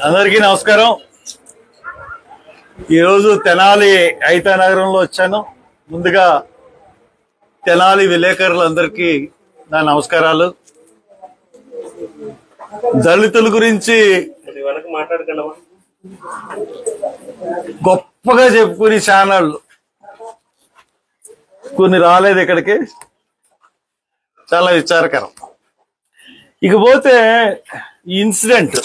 అందరికీ నమస్కారం. ఈరోజు తెనాలి ఐతానగరంలో వచ్చాను. ముందుగా తెనాలి విలేకరులందరికీ నా నమస్కారాలు. దళితుల గురించి గొప్పగా చెప్పుకునే ఛానళ్ళు కొన్ని రాలేదు ఇక్కడికి, చాలా విచారకరం. ఇకపోతే ఈ ఇన్సిడెంట్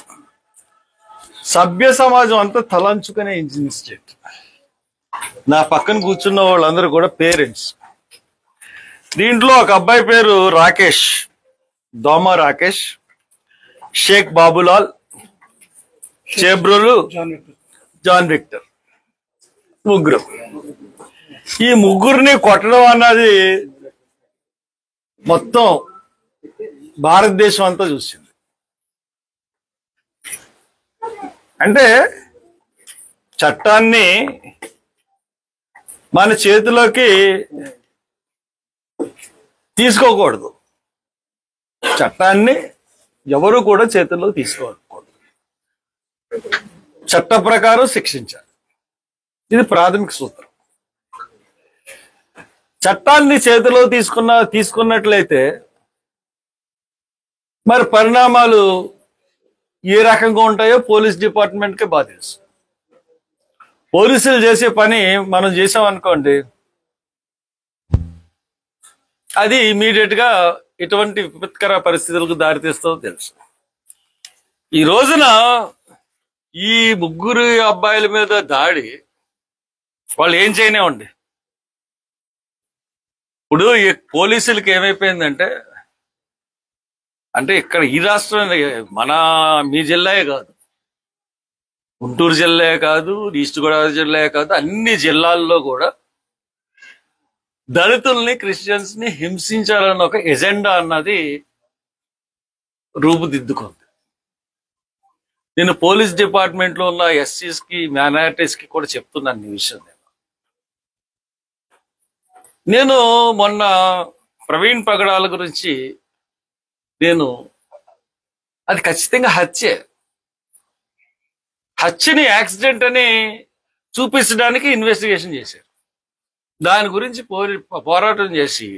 సభ్య సమాజం అంతా తలంచుకునే ఇన్సిడెంట్. నా పక్కన కూర్చున్న వాళ్ళందరూ కూడా పేరెంట్స్. దీంట్లో ఒక అబ్బాయి పేరు రాకేష్, దోమ రాకేష్, షేక్ బాబులాల్, చేబ్రోలు, జాన్ విక్టర్, ముగ్గురు. ఈ ముగ్గురిని కొట్టడం అన్నది మొత్తం భారతదేశం అంతా చూసింది. అంటే చట్టాన్ని మన చేతిలోకి తీసుకోకూడదు, చట్టాన్ని ఎవరు కూడా చేతుల్లో తీసుకోకూడదు, చట్ట ప్రకారం శిక్షించాలి. ఇది ప్రాథమిక సూత్రం. చట్టాన్ని చేతిలో తీసుకున్నట్లయితే మరి పరిణామాలు ఏ రకంగా ఉంటాయో పోలీస్ డిపార్ట్మెంట్కే బాగా తెలుసు. పోలీసులు చేసే పని మనం చేసామనుకోండి, అది ఇమీడియట్ గా ఎటువంటి విపత్కర పరిస్థితులకు దారితీస్తుందో తెలుసు. ఈ రోజున ఈ ముగ్గురు అబ్బాయిల మీద దాడి వాళ్ళు ఏం చేయనివ్వండి. ఇప్పుడు ఈ పోలీసులకి ఏమైపోయిందంటే, అంటే ఇక్కడ ఈ రాష్ట్రం మన మీ జిల్లాయే కాదు, గుంటూరు జిల్లా కాదు, ఈస్ట్ గోదావరి జిల్లా కాదు, అన్ని జిల్లాల్లో కూడా దళితుల్ని, క్రిస్టియన్స్ ని హింసించాలన్న ఒక ఎజెండా అన్నది రూపుదిద్దుకుంది. నేను పోలీస్ డిపార్ట్మెంట్ లో ఉన్న ఎస్సీస్ కి, మైనారిటీస్ కి కూడా చెప్తున్నాను ఈ విషయం. నేను మొన్న ప్రవీణ్ పగడాల గురించి అది ఖచ్చితంగా హత్యని యాక్సిడెంట్ అని చూపించడానికి ఇన్వెస్టిగేషన్ చేశారు. దాని గురించి పోరాటం చేసి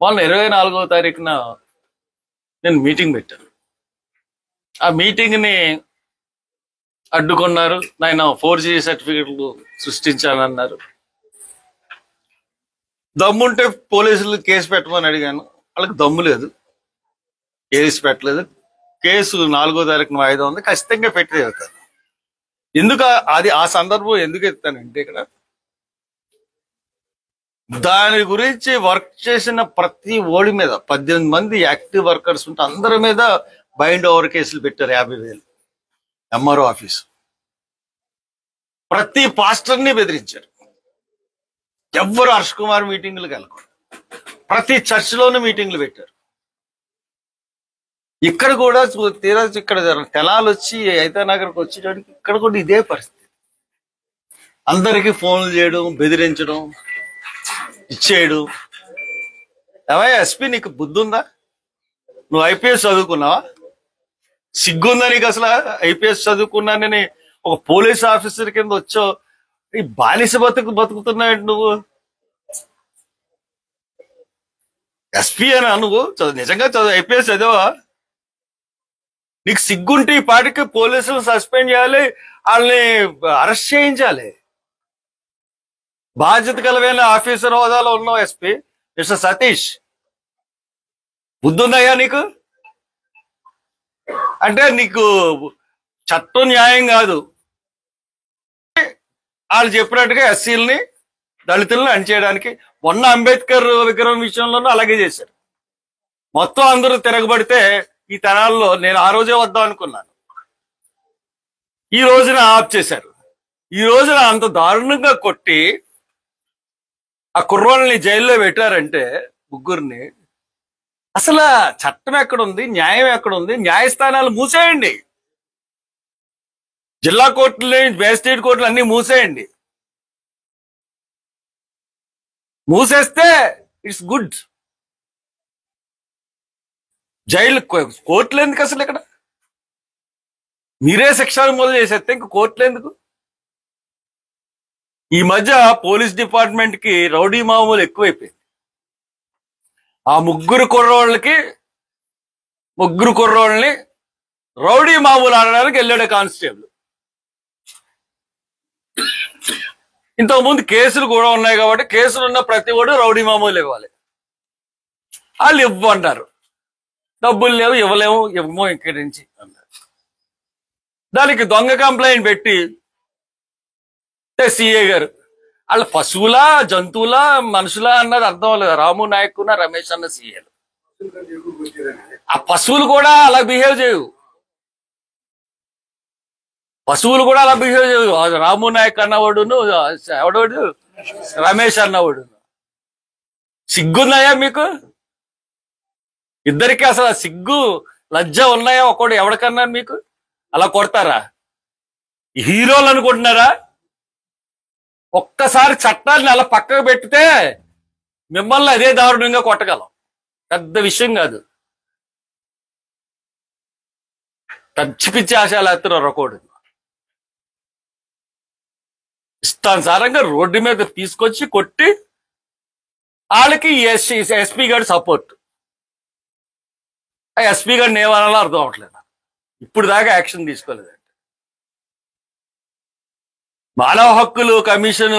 మొన్న 24వ తారీఖున నేను మీటింగ్ పెట్టాను. ఆ మీటింగ్ని అడ్డుకున్నారు. నేను 4G సర్టిఫికెట్లు సృష్టించానన్నారు. దమ్ముంటే పోలీసులు కేసు పెట్టమని అడిగాను, వాళ్ళకి దమ్ము లేదు, కేసు పెట్టలేదు. కేసు 4వ తారీఖున వాయిదా ఉంది, ఖచ్చితంగా పెట్టి వెళ్తాను. ఎందుకు అది ఆ సందర్భం ఎందుకు ఎత్తానంటే, ఇక్కడ దాని గురించి వర్క్ చేసిన ప్రతి ఓడి మీద 18 మంది యాక్టివ్ వర్కర్స్ ఉంటే అందరి మీద బైండ్ ఓవర్ కేసులు పెట్టారు. 50,000 ఎంఆర్ఓ ఆఫీసు. ప్రతి పాస్టర్ని బెదిరించారు. ఎవ్వరు హర్ష్ కుమార్ మీటింగ్లకు వెళ్ళకూడదు. ప్రతి చర్చిలోనూ మీటింగ్లు పెట్టారు. ఇక్కడ కూడా తీరా ఇక్కడ తెనాలి వచ్చి ఐతానగర్కి వచ్చేటానికి ఇక్కడ కూడా ఇదే పరిస్థితి. అందరికీ ఫోన్లు చేయడం, బెదిరించడం, ఇచ్చేయడం. ఏమయ్యా ఎస్పీ, నీకు బుద్ధి ఉందా? నువ్వు ఐపీఎస్ చదువుకున్నావా? సిగ్గుందా నీకు అసలు? ఐపీఎస్ చదువుకున్నానని ఒక పోలీస్ ఆఫీసర్ కింద వచ్చావు. ఈ బానిస బతుకుతున్నావు నువ్వు. ఎస్పీ అనా నువ్వు? నిజంగా ఐపీఎస్ చదివా? నీకు సిగ్గుంటే ఈ పాటికి పోలీసులు సస్పెండ్ చేయాలి, వాళ్ళని అరెస్ట్ చేయించాలి. బాధ్యత కలవైన ఆఫీసర్ హోదాలో ఉన్నావు ఎస్పీ మిస్టర్ సతీష్. బుద్ధుందయ్యా నీకు? అంటే నీకు చట్టం న్యాయం కాదు. వాళ్ళు చెప్పినట్టుగా ఎస్సీలని, దళితులను అణిచేయడానికి మొన్న అంబేద్కర్ విగ్రహం విషయంలోనూ అలాగే చేశారు. మొత్తం అందరూ తిరగబడితే ఈ తెనాల్లో నేను ఆ రోజే వద్దాం అనుకున్నాను. ఈ రోజున ఆఫ్ చేశారు. ఈ రోజున అంత దారుణంగా కొట్టి ఆ కుర్రోళ్ళని జైల్లో పెట్టారంటే ముగ్గురిని, అసలు చట్టం ఎక్కడుంది, న్యాయం ఎక్కడుంది? న్యాయస్థానాలు మూసేయండి, జిల్లా కోర్టులు, మేజిస్ట్రేట్ కోర్టులు అన్ని మూసేయండి. మూసేస్తే ఇట్స్ గుడ్. జైలు కోర్టులు ఎందుకు అసలు? ఇక్కడ మీరే శిక్షలు మొదలు చేసేస్తే ఇంక కోర్టులు ఎందుకు? ఈ మధ్య పోలీస్ డిపార్ట్మెంట్ కి రౌడీ మామూలు ఎక్కువైపోయింది. ఆ ముగ్గురు కుర్రోళ్ళని రౌడీ మామూలు ఆడడానికి వెళ్ళాడు కానిస్టేబుల్. ఇంతకుముందు కేసులు కూడా ఉన్నాయి కాబట్టి కేసులు ఉన్న ప్రతి వాడు రౌడీ మామూలు ఇవ్వాలి. వాళ్ళు ఇవ్వమంటారు, డబ్బులు లేవు, ఇవ్వమో ఇక్కడి నుంచి అన్నారు. దానికి దొంగ కంప్లైంట్ పెట్టి సిఏ గారు, వాళ్ళ పశువులా జంతువులా మనుషులా అన్నది అర్థం లేదు. రాము నాయక్ రమేష్ అన్న సీఏలు, ఆ పశువులు కూడా అలా బిహేవ్ చేయవు. పశువులు కూడా అలా బిహేవ్ చేయవు. రాము నాయక్ అన్నవాడును ఎవడవాడు రమేష్ అన్నవాడు. సిగ్గున్నాయా మీకు ఇద్దరికి? అసలు సిగ్గు లజ్జ ఉన్నాయా? ఒకడు ఎవడికన్నా మీకు అలా కొడతారా? హీరోలు అనుకుంటున్నారా? ఒక్కసారి చట్టాన్ని అలా పక్కకు పెట్టితే మిమ్మల్ని అదే దారుణంగా కొట్టగలం. పెద్ద విషయం కాదు. పిచ్చి పిచ్చి ఆశలు ఎత్తున్నారు ఒకడు. ఇష్టానుసారంగా రోడ్డు మీద తీసుకొచ్చి కొట్టి వాళ్ళకి ఎస్పీ గారి సపోర్ట్. ఆ ఎస్పీ గారిని ఏమనాలో అర్థం అవట్లేదు. ఇప్పుడు దాకా యాక్షన్ తీసుకోలేదండి. మానవ హక్కులు కమిషన్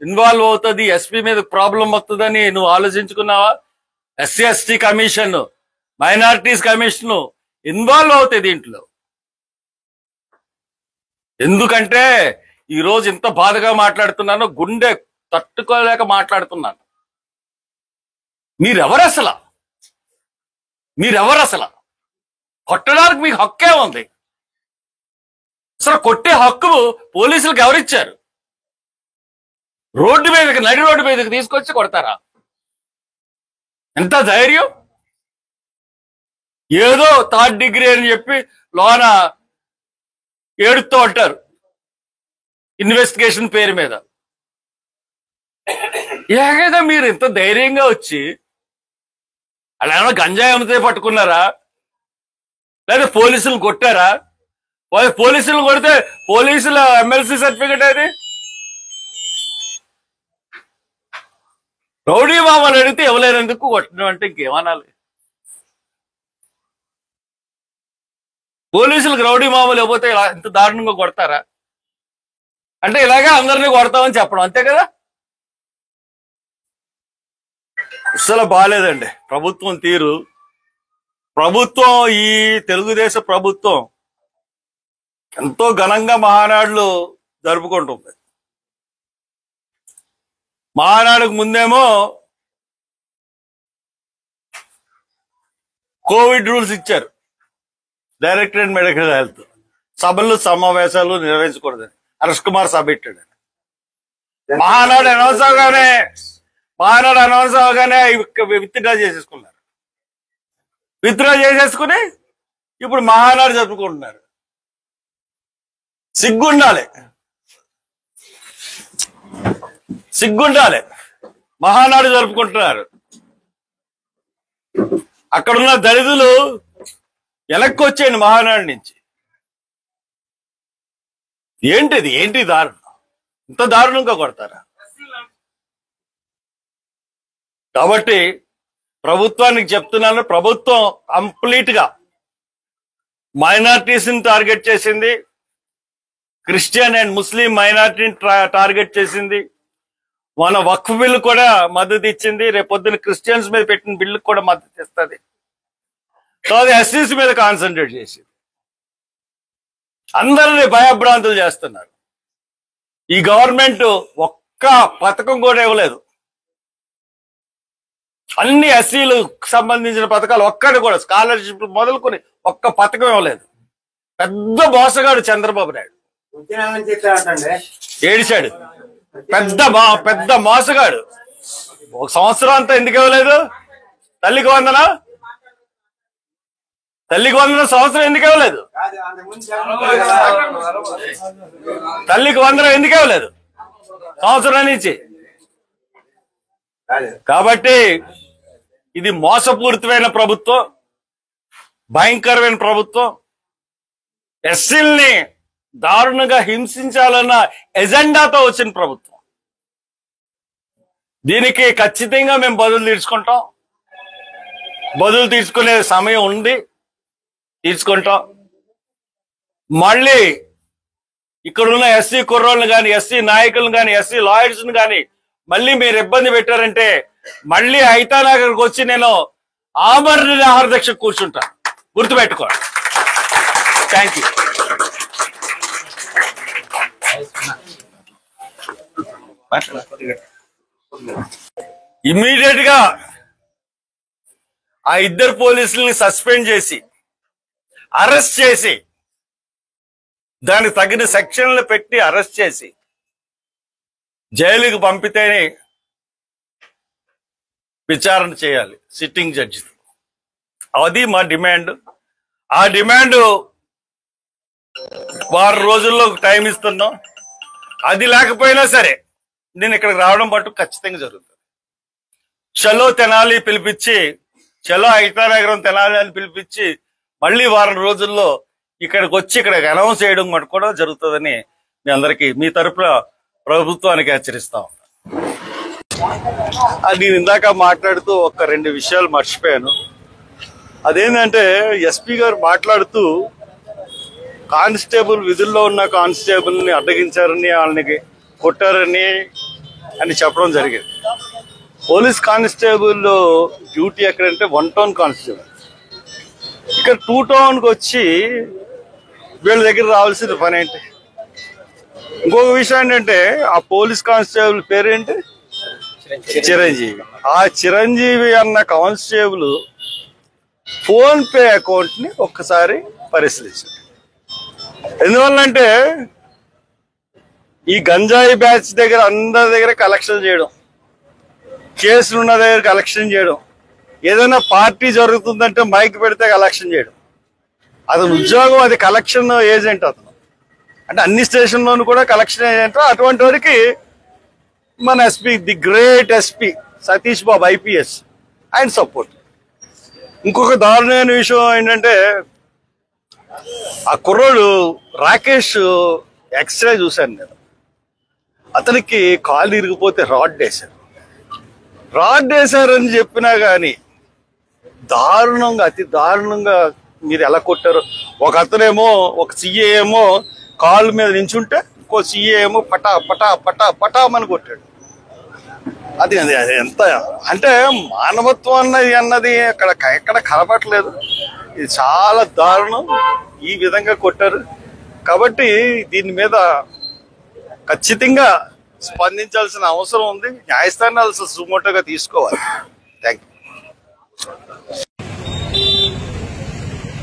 ఇన్వాల్వ్ అవుతుంది, ఎస్పీ మీద ప్రాబ్లం వస్తుందని నువ్వు ఆలోచించుకున్నావా? SC ST commission, minorities commission involve అవుతాయి దీంట్లో. ఎందుకంటే ఈరోజు ఇంత బాధగా మాట్లాడుతున్నాను, గుండె తట్టుకోలేక మాట్లాడుతున్నాను. మీరెవరు అసలు? కొట్టడానికి మీకు హక్కే ఉంది. అసలు కొట్టే హక్కు పోలీసులకు ఎవరిచ్చారు? రోడ్డు మీదకి, నడి రోడ్డు మీదకి తీసుకొచ్చి కొడతారా? ఎంత ధైర్యం! ఏదో థర్డ్ డిగ్రీ అని చెప్పి లోన ఏడుస్తూ ఉంటారు ఇన్వెస్టిగేషన్ పేరు మీద. ఏకైనా మీరు ఇంత ధైర్యంగా వచ్చి అలా ఏమైనా గంజాయి అమ్మితే పట్టుకున్నారా? లేదా పోలీసులు కొట్టారా? పోలీసులు కొడితే పోలీసుల ఎమ్మెల్సీ సర్టిఫికెట్ అది. రౌడీ మామని అడిగితే ఇవ్వలేనందుకు కొట్టడం అంటే ఇంకేమనాలి? పోలీసులకు రౌడీ మామూలు ఇవ్వకపోతే ఇలా ఇంత దారుణంగా కొడతారా? అంటే ఇలాగే అందరినీ కొడతామని చెప్పడం, అంతే కదా? అసలు బాగాలేదండి ప్రభుత్వం తీరు. ప్రభుత్వం, ఈ తెలుగుదేశం ప్రభుత్వం ఎంతో ఘనంగా మహానాడులు జరుపుకుంటుంది. మహానాడుకు ముందేమో కోవిడ్ రూల్స్ ఇచ్చారు, డైరెక్టరేట్ మెడికల్ హెల్త్. సభలు సమావేశాలు నిర్వహించకూడదని హర్ష్ కుమార్ సభ పెట్టాడు. మహానాడు అనౌన్స్ అవగానే విత్డ్రా చేసేసుకున్నారు. విత్డ్రా చేసేసుకుని ఇప్పుడు మహానాడు జరుపుకుంటున్నారు. సిగ్గుండాలి. మహానాడు జరుపుకుంటున్నారు. అక్కడున్న దళితులు వెనక్కి వచ్చేయండి మహానాడు నుంచి. ఏంటి దారుణం? ఇంత దారుణంగా కొడతారా? కాబట్టి ప్రభుత్వానికి చెప్తున్నాను, ప్రభుత్వం కంప్లీట్ గా మైనారిటీస్ ని టార్గెట్ చేసింది, క్రిస్టియన్ అండ్ ముస్లిం మైనారిటీని టార్గెట్ చేసింది. మన వక్ఫ్ బిల్లు కూడా మద్దతు ఇచ్చింది. రేపొద్దున క్రిస్టియన్స్ మీద పెట్టిన బిల్లుకు కూడా మద్దతు ఇస్తుంది. తర్వాత ఎస్సీస్ మీద కాన్సన్ట్రేట్ చేసింది. అందరినీ భయభ్రాంతులు చేస్తున్నారు. ఈ గవర్నమెంట్ ఒక్క పథకం కూడా ఇవ్వలేదు. అన్ని ఎస్సీలకు సంబంధించిన పథకాలు ఒక్కటి కూడా, స్కాలర్షిప్ మొదలుకొని ఒక్క పథకం ఇవ్వలేదు. పెద్ద మోసగాడు చంద్రబాబు నాయుడు. ఏడిశాడు. పెద్ద మోసగాడు. ఒక సంవత్సరం అంతా ఎందుకు ఇవ్వలేదు? తల్లికి వందనం సంవత్సరం ఎందుకు ఇవ్వలేదు? తల్లికి వందనం ఎందుకు ఇవ్వలేదు సంవత్సరం నుంచి? కాబట్టి ఇది మోసపూరితమైన ప్రభుత్వం, భయంకరమైన ప్రభుత్వం. ఎస్సీల్ని దారుణంగా హింసించాలన్న ఎజెండాతో వచ్చిన ప్రభుత్వం. దీనికి ఖచ్చితంగా మేము బదులు తీర్చుకుంటాం. బదులు తీసుకునే సమయం ఉంది, తీసుకుంటాం. మళ్ళీ ఇక్కడున్న ఎస్సీ కుర్రోళ్ళని కానీ, ఎస్సీ నాయకులను కానీ, ఎస్సీ లాయర్స్ని కానీ మళ్ళీ మీరు ఇబ్బంది పెట్టారంటే మళ్ళీ హైతానగర్కి వచ్చి నేను ఆమరణ నిరాహార దీక్ష కూర్చుంటా. గుర్తుపెట్టుకోండి. Thank you. ఇమ్మీడియట్ గా ఆ ఇద్దరు పోలీసుల్ని సస్పెండ్ చేసి, అరెస్ట్ చేసి, దానికి తగిన సెక్షన్లు పెట్టి అరెస్ట్ చేసి జైలుకి పంపితేనే విచారణ చేయాలి సిట్టింగ్ జడ్జి. అది మా డిమాండ్. ఆ డిమాండ్ వారం రోజుల్లో టైం ఇస్తున్నాం. అది లేకపోయినా సరే నేను ఇక్కడికి రావడం పట్టు ఖచ్చితంగా జరుగుతుంది. చలో తెనాలి పిలిపించి, చలో హైతానగరం తెనాలి అని పిలిపించి మళ్ళీ వారం రోజుల్లో ఇక్కడికి వచ్చి ఇక్కడికి అనౌన్స్ చేయడం మటు కూడా జరుగుతుందని మీ అందరికీ మీ తరపున ప్రభుత్వానికి హెచ్చరిస్తాం. నేను ఇందాక మాట్లాడుతూ ఒక 2 విషయాలు మర్చిపోయాను. అదేంటంటే ఎస్పీ గారు మాట్లాడుతూ కానిస్టేబుల్ విధుల్లో ఉన్న కానిస్టేబుల్ని అడ్డగించారని, వాళ్ళని కొట్టారని చెప్పడం జరిగింది. పోలీస్ కానిస్టేబుల్ డ్యూటీ ఎక్కడంటే 1 టౌన్ కానిస్టేబుల్. ఇక్కడ 2 టౌన్కి వచ్చి వీళ్ళ దగ్గర రావాల్సిన పని ఏంటి? ఇంకొక విషయం ఏంటంటే ఆ పోలీస్ కానిస్టేబుల్ పేరేంటి? చిరంజీవి. ఆ చిరంజీవి అన్న కానిస్టేబుల్ ఫోన్ పే అకౌంట్ ని ఒక్కసారి పరిశీలించారు. ఎందువల్లంటే ఈ గంజాయి బ్యాచ్ దగ్గర అందరి దగ్గర కలెక్షన్ చేయడం, కేసులు ఉన్న దగ్గర కలెక్షన్ చేయడం, ఏదైనా పార్టీ జరుగుతుందంటే మైక్ పెడితే కలెక్షన్ చేయడం. అతను ఉద్యోగం, అది కలెక్షన్ ఏజెంట్. అతను అంటే అన్ని స్టేషన్లోనూ కూడా కలెక్షన్ ఏజెంట్. అటువంటి వారికి మన SP, the great SP Satish Babu IPS, ఆయన సపోర్ట్. ఇంకొక దారుణమైన విషయం ఏంటంటే ఆ కుర్రోడు రాకేష్ ఎక్స్రే చూశాను నేను. అతనికి కాలు ఇరిగిపోతే రాడ్ వేశారని చెప్పినా కానీ దారుణంగా, అతి దారుణంగా మీరు ఎలా కొట్టారు. ఒక అతనేమో, ఒక సీఏ ఏమో కాళ్ళ మీద నించుంటే ఇంకో సీఏ ఏమో పటా పటా పటా పటామని కొట్టాడు. అది ఎంత అంటే మానవత్వం అన్నది ఎక్కడ కనపట్లేదు. ఇది చాలా దారుణం. ఈ విధంగా కొట్టారు. కాబట్టి దీని మీద ఖచ్చితంగా స్పందించాల్సిన అవసరం ఉంది. న్యాయస్థానాలు సుమోటోగా తీసుకోవాలి. Thank you.